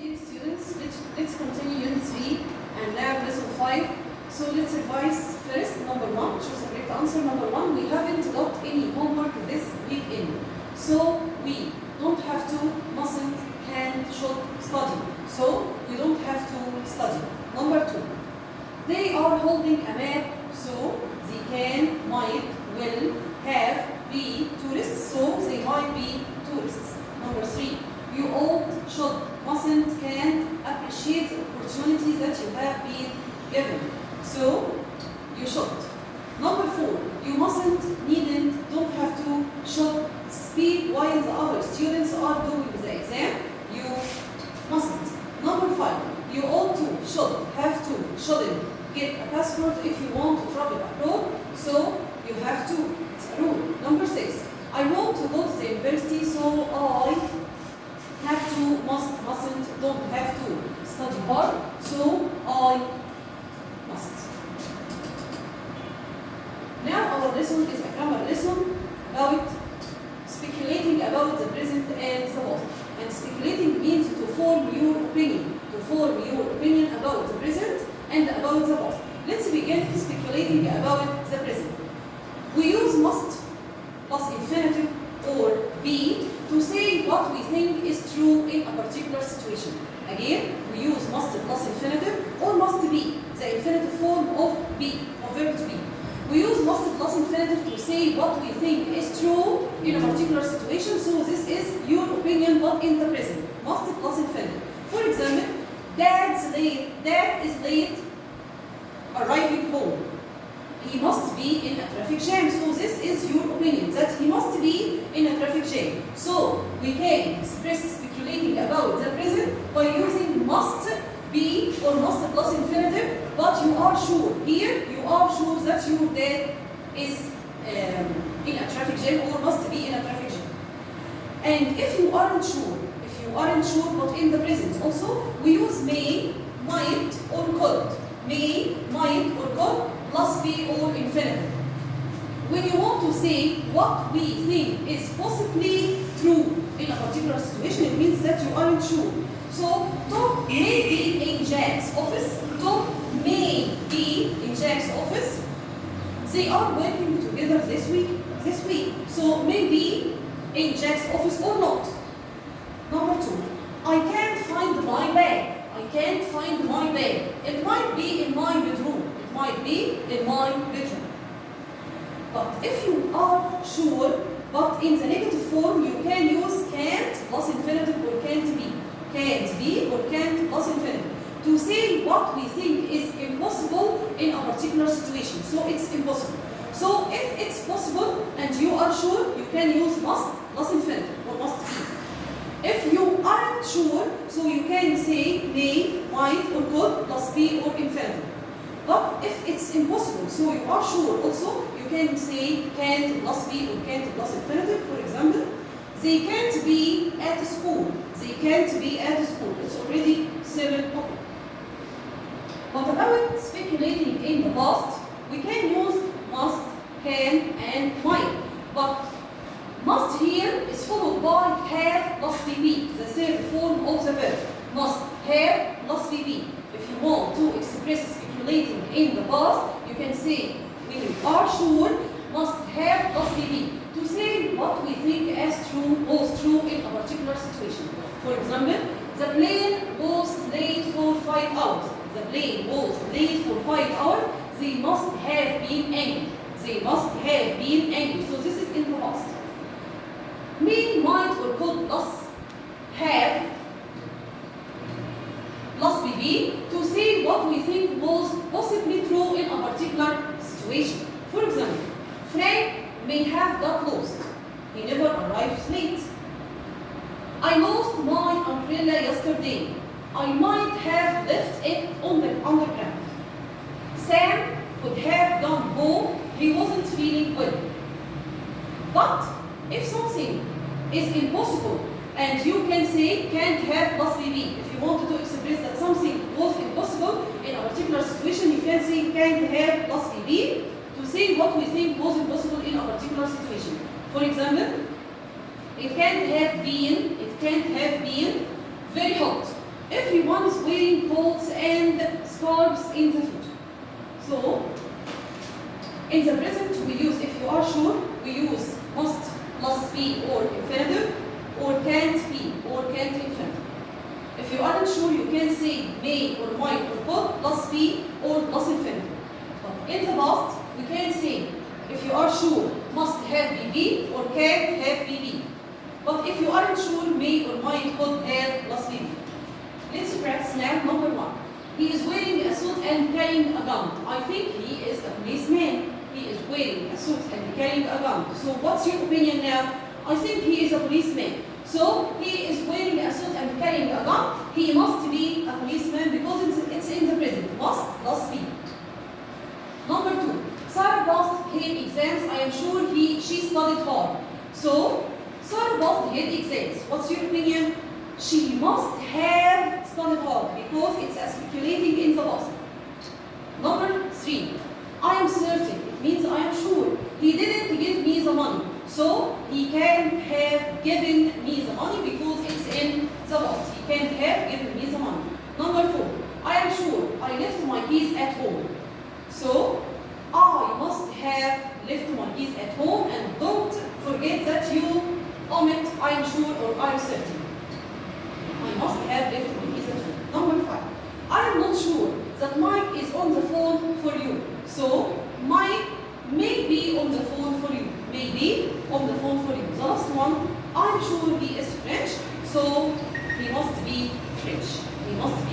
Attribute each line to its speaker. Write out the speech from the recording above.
Speaker 1: dear students, let's continue Unit 3 and now Lesson 5. So let's revise first. Number 1, choose the correct answer. Number 1, we haven't got any homework this weekend. So we don't have to, mustn't, can, should study. So we don't have to study. Number 2, they are holding a map, so they can, might, will, have, be tourists, so they might be tourists. Number 3, you ought, should, mustn't, can't appreciate the opportunities that you have been given. So you should. Number 4, you mustn't, needn't, don't have to, should speak while the other students are doing the exam. You mustn't. Number 5, you ought to, should, have to, shouldn't get a passport if you want to travel abroad. So you have to. It's a rule. Number 6, I want to go to the university, so I have to, must, mustn't, don't have to study hard, so I must. Now our lesson is a grammar lesson about speculating about the present and the past. And speculating means to form your opinion. To form your opinion about the present and about the past. Let's begin speculating about the present. We use must plus infinitive or be to say what we think is true in a particular situation. Again, we use must plus infinitive or must be, the infinitive form of be, of verb to be. We use must plus infinitive to say what we think is true in a particular situation. So this is your opinion, but in the present. Must plus infinitive. For example, Dad is late arriving home. He must be in a traffic jam. So this is your opinion, that he must be in a traffic jam. So we can express speculating about the present by using must be or must plus infinitive, but you are sure, here you are sure that your dad is in a traffic jam or must be in a traffic jam. And if you aren't sure, but in the present also, we use may, might, or could. May, might, or could, plus be or infinitive. When you want to say what we think is possibly true in a particular situation, it means that you aren't sure. So, Tom may be in Jack's office. Tom may be in Jack's office. They are working together this week. So, maybe in Jack's office or not. Number 2, I can't find my bag. I can't find my bag. It might be in my bedroom. It might be in my bedroom. But if you are sure, but in the negative form, you can use can't plus infinitive or can't be. Can't be or can't plus infinitive. To say what we think is impossible in a particular situation. So it's impossible. So if it's possible and you are sure, you can use must plus infinitive or must be. If you aren't sure, so you can say may, might, or could plus be or infinitive. But if it's impossible, so you are sure also, you can say can't plus be or can't plus infinitive. For example, they can't be at school. They can't be at school. It's already 7 o'clock. But about speculating in the past, we can use must, can, and might. But must here is followed by have plus be, the third form of the verb. Must, have plus be. If you want to express speculating in the past, you can say when you are sure, must have plus be. To say what we think as true was true in a particular situation. For example, the plane was late for 5 hours. The plane was late for 5 hours. They must have been angry. They must have been angry. So this is in the past. May, might, or could plus have plus be to say what we think was possibly true in a particular situation. For example, Frank may have got lost. He never arrived late. I lost my umbrella yesterday. I might have left it on the underground. Sam could have gone home. He wasn't feeling well. But if something is impossible, and you can say can't have plus be. If you wanted to express that something was impossible in a particular situation, you can say can't have plus be to say what we think was impossible in a particular situation. For example, it can't have been very hot. If in the future. So, in the present, we use if you are sure, we use must plus be or infinitive, or can't be or can't infinitive. If you aren't sure, you can say may or might or could plus be or plus infinitive. But in the past, we can say if you are sure, must have BB or can't have BB. But if you aren't sure, may or might could have plus BB. Let's practice now number 1. He is wearing a suit and carrying a gun. I think he is a policeman. He is wearing a suit and carrying a gun. So what's your opinion now? I think he is a policeman. So he is wearing a suit and carrying a gun. He must be a policeman because it's in the present. Must plus be. Number 2. Sarah passed her exams. I am sure she studied hard. So Sarah passed her exams. What's your opinion? She must have studied hard because it's speculating in the past. Number 3. I am certain. It means I am sure. He didn't give me the money. So he can't have given me the money because it's in the past. He can't have given me the money. Number 4. I am sure I left my keys at home. So I must have left my keys at home, and don't forget that you omit I am sure or I am certain. I must have left my keys at home. Number 5. I am not sure that Mike is on the phone for you. So Mike may be on the phone for you. May be on the phone for you. The last one, I'm sure he is French, so he must be French. He must be